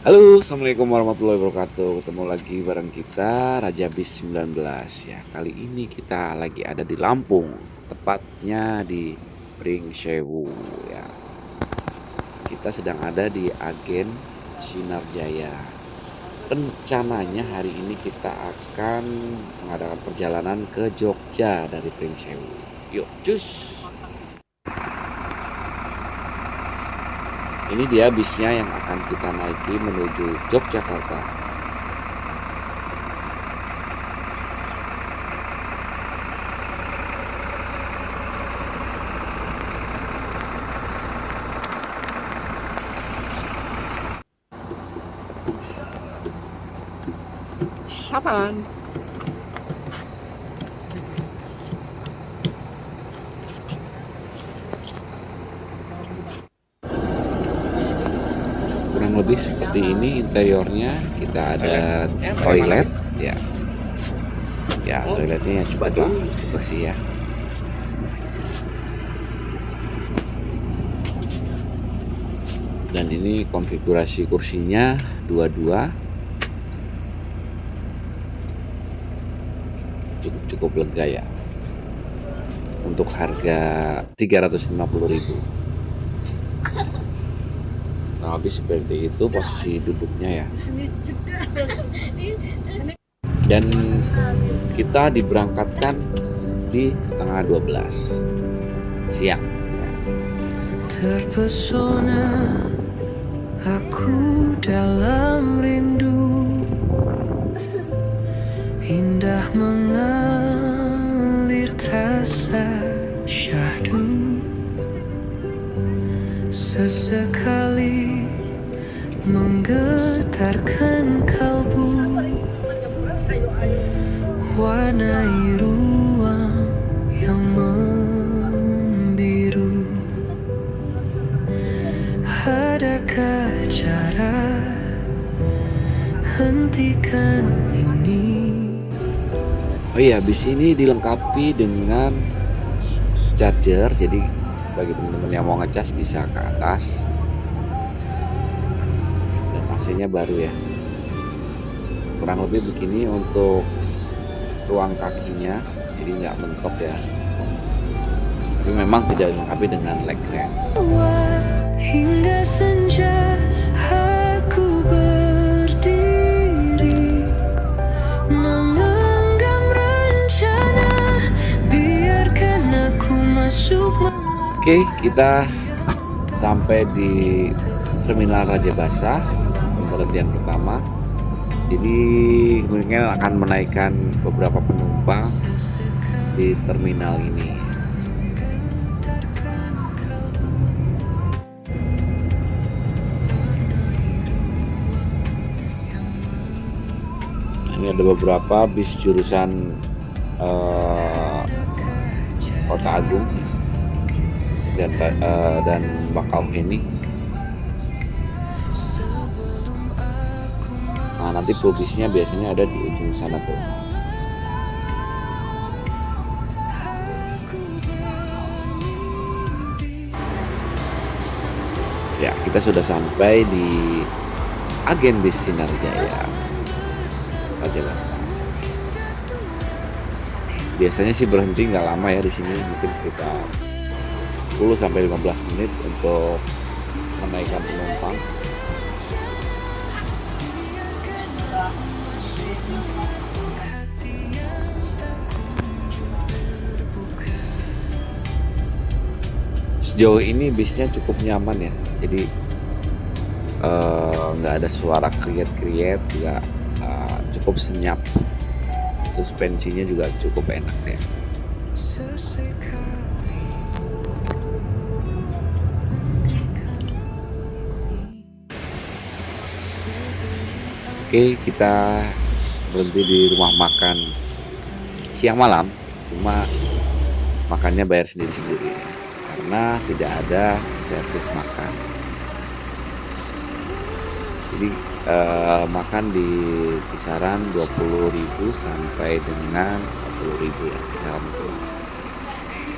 Halo, assalamualaikum warahmatullahi wabarakatuh. Ketemu lagi bareng kita Raja Bis 19 ya. Kali ini kita lagi ada di Lampung, tepatnya di Pringsewu ya. Kita sedang ada di Agen Sinar Jaya. Rencananya hari ini kita akan mengadakan perjalanan ke Jogja dari Pringsewu. Yuk, cus. Ini dia bisnya yang akan kita naiki menuju Yogyakarta. Sapan. Kurang lebih seperti ini interiornya. Kita ada toilet ya. Ya, toiletnya cukup bersih ya. Dan ini konfigurasi kursinya dua-dua. Cukup lega ya. Untuk harga 350.000. Nah, habis seperti itu posisi duduknya ya. Dan kita diberangkatkan di setengah 12 siang. Terpesona aku dalam rindu, indah mengalir terasa syahdu, sesekali menggetarkan kalbu, warnai ruang yang membiru. Adakah cara hentikan ini? Oh iya, bis ini dilengkapi dengan charger, jadi bagi teman-teman yang mau ngecas bisa ke atas. Dan AC-nya baru ya. Kurang lebih begini untuk ruang kakinya, jadi nggak mentok ya. Tapi memang tidak dilengkapi dengan leg rest. Hingga senja aku berdiri mengenggam rencana, biarkan aku masuk. Oke, kita sampai di Terminal Raja Basah, pemberhentian pertama. Jadi mungkin akan menaikkan beberapa penumpang di terminal ini. Ini ada beberapa bis jurusan Kota Agung dan Bakauheni. Nah, nanti probisnya biasanya ada di ujung sana tuh. Ya, kita sudah sampai di Agen Bis Sinar Jaya Raja Basah. Biasanya sih berhenti nggak lama ya di sini, mungkin sekitar 10 sampai 15 menit untuk menaikkan penumpang. Sejauh ini bisnya cukup nyaman ya, jadi nggak ada suara kriet-kriet, juga cukup senyap. Suspensinya juga cukup enak ya. Oke, kita berhenti di rumah makan siang malam, cuma makannya bayar sendiri-sendiri karena tidak ada servis makan. Jadi makan di kisaran 20.000 sampai dengan 40.000 ya, kisaran itu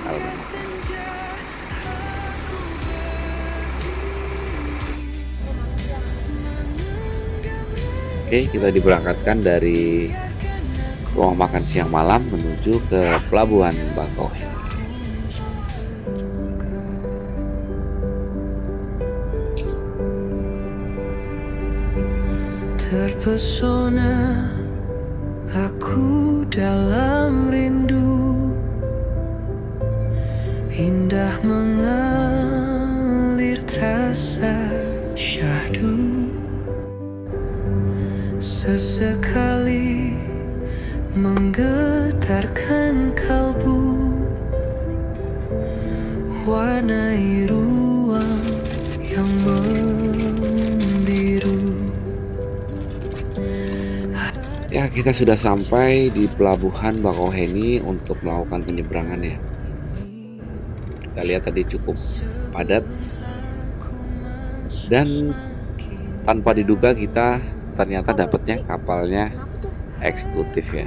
kalau makan. Oke, kita diberangkatkan dari ruang makan siang malam menuju ke Pelabuhan Bakauheni. Terpesona aku dalam rindu, indah mengalir terasa syahdu, sesekali menggetarkan kalbu, warnai ruang yang membiru. Ya, kita sudah sampai di Pelabuhan Bakauheni untuk melakukan penyeberangan ya. Kita lihat tadi cukup padat dan tanpa diduga kita ternyata dapatnya kapalnya eksekutif ya.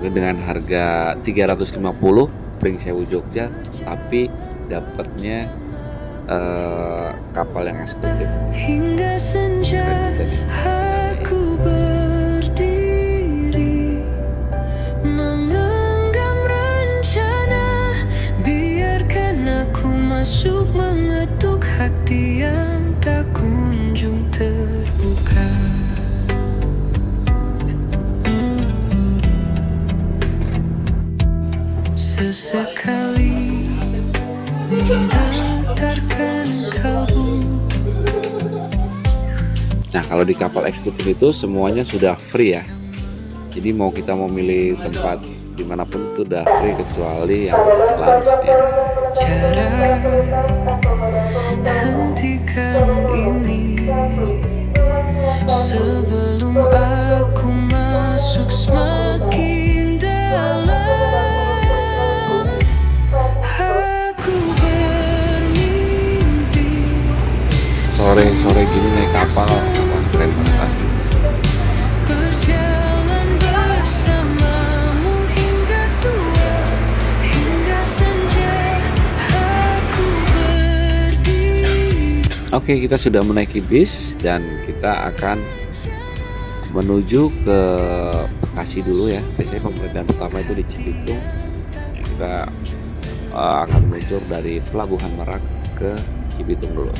Dengan harga 350 Pring Sewu Jogja, tapi dapatnya kapal yang eksekutif. Hingga senja aku berdiri mengenggam rencana, biarkan aku masuk mengetuk hati yang tak kunjung terbuka. Sesekali menggetarkan kalbu. Nah, kalau di kapal eksekutif itu semuanya sudah free ya. Jadi mau kita mau milih tempat dimanapun itu udah free kecuali yang lounge-nya. Cara hentikan ini sebelum aku masuk semakin dalam. Aku bermimpi Sore-sore gini naik kapal, wah, keren banget asli. berjalan bersamamu hingga tua, hingga senja aku berdiri. Oke, kita sudah menaiki bis dan kita akan menuju ke Bekasi dulu ya. Biasanya pemberhentian pertama itu di Cibitung. Ya, kita akan meluncur dari Pelabuhan Merak ke Cibitung dulu.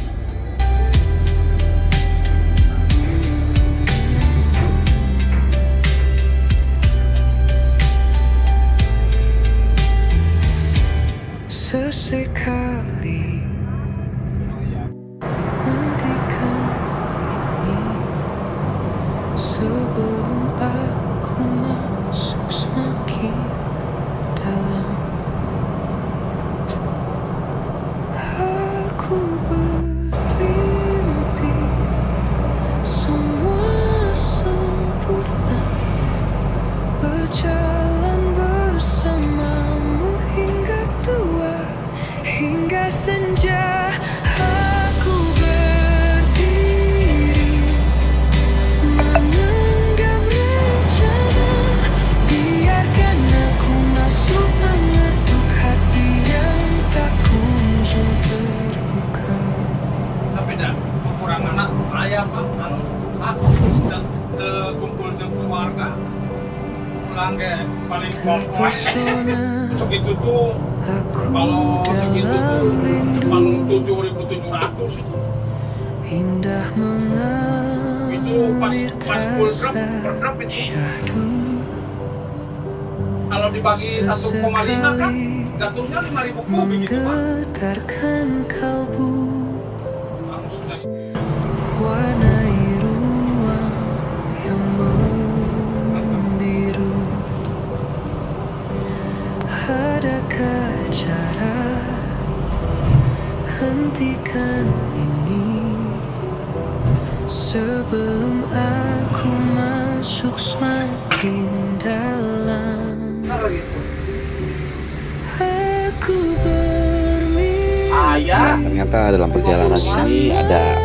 Sesekali hentikan ini sebelum aku masuk semakin dalam. Aku bermimpi semua sempurna, berjalan bersamamu hingga tua, hingga senja aku berdiri mengenggam rencana, biarkan aku masuk mengetuk hati yang tak kunjung terbuka. Tapi dah kekurangan anak ayah pak, aku tidak terkumpul dengan keluarga, pulang ke paling pokok. Terpesona Segitu tuh, aku kalau segitu tuh dalam cuma rindu, 7.700 itu. indah Itu pas mengalir full drop, terasa per drop itu. syahdu, Kalau dibagi 1,5 kan sesekali jatuhnya 5.000 kubik gitu pak. menggetarkan kalbu, Harusnya warnai ruang yang membiru. Adakah cara hentikan ini sebelum aku masuk semakin dalam? Aku bermimpi Ternyata dalam perjalanan ini ada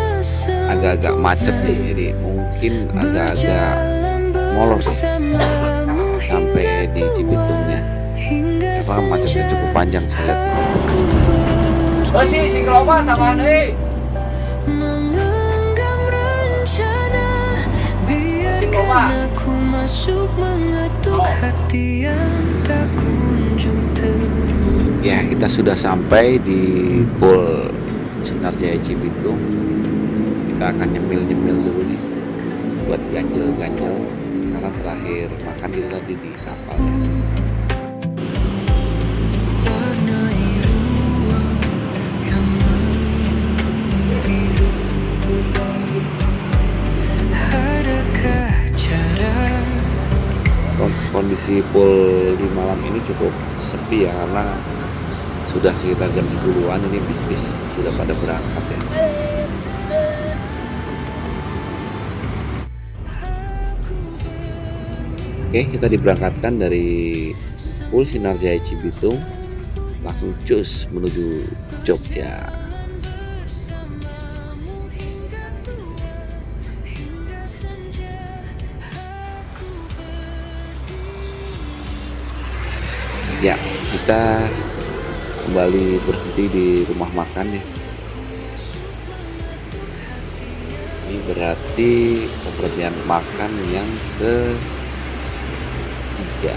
agak-agak macet nih, jadi mungkin agak-agak molor deh sampai di Cibitungnya. Karena macetnya cukup panjang saya lihat. Masih sing loba tambahan deui. mengenai Aku masuk mengetuk hati yang tak kunjung terbuka. Ya, kita sudah sampai di Pul Sinar Jaya Cibitung. Kita akan nyemil-nyemil dulu nih buat ganjel-ganjel karena terakhir makan itu tadi di kapal ya. Warnai ruang yang membiru. Adakah cara Kondisi Pul di malam ini cukup sepi ya karena sudah sekitar jam 10-an, ini bis-bis sudah pada berangkat ya. Oke, kita diberangkatkan dari Pul Sinar Jaya Cibitung langsung cus menuju Jogja. Ya, kita kembali berhenti di rumah makan ya. Ini berarti pemberhentian makan yang ketiga.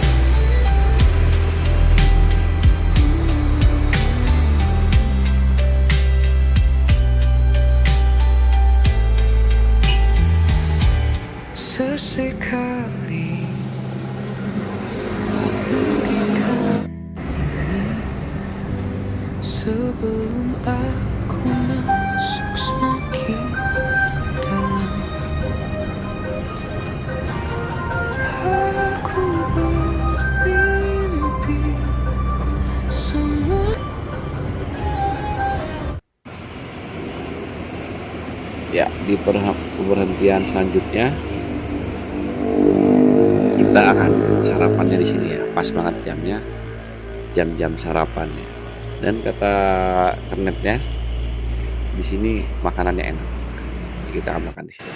sesekali hentikan ini sebelum aku masuk semakin dalam. Aku bermimpi semua. Ya, di pemberhentian selanjutnya kita akan sarapannya di sini ya. Pas banget jamnya, jam-jam sarapannya. Dan kata kernetnya di sini makanannya enak. Kita akan makan di sini.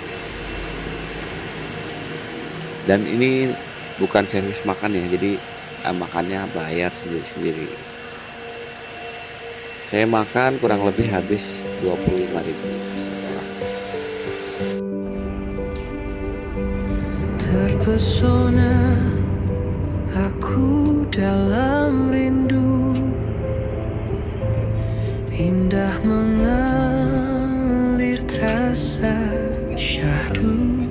Dan ini bukan servis makan ya, jadi makannya bayar sendiri-sendiri. Saya makan kurang lebih habis 25.000 setelah. Terpesona aku dalam rindu, indah mengalir terasa syahdu.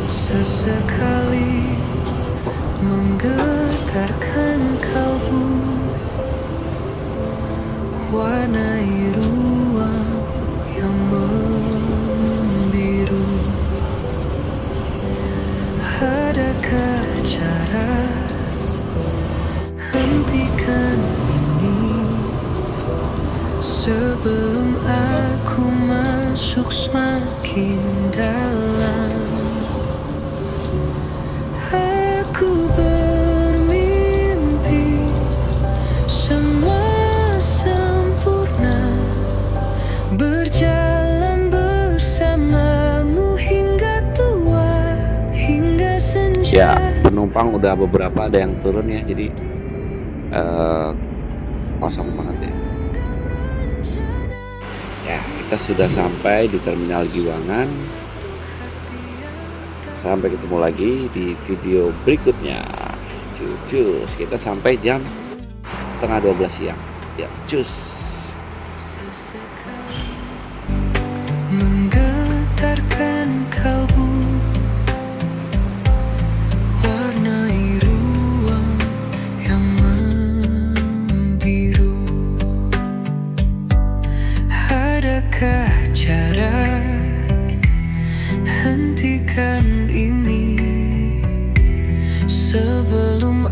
Sesekali menggetarkan kalbu, warnai ruang yang membiru. Adakah cara hentikan ini sebelum aku masuk semakin dalam? Aku bermimpi semua sempurna, berjalan bersamamu hingga tua, hingga senja. Ya, penumpang udah beberapa ada yang turun ya, jadi kosong banget ya. Ya, kita sudah sampai di Terminal Giwangan. Sampai ketemu lagi di video berikutnya. Cus, kita sampai jam setengah 12 siang. Ya, cus. Menggetarkan kalbu, warnai ruang yang membiru. Adakah cara hentikan ini sebelum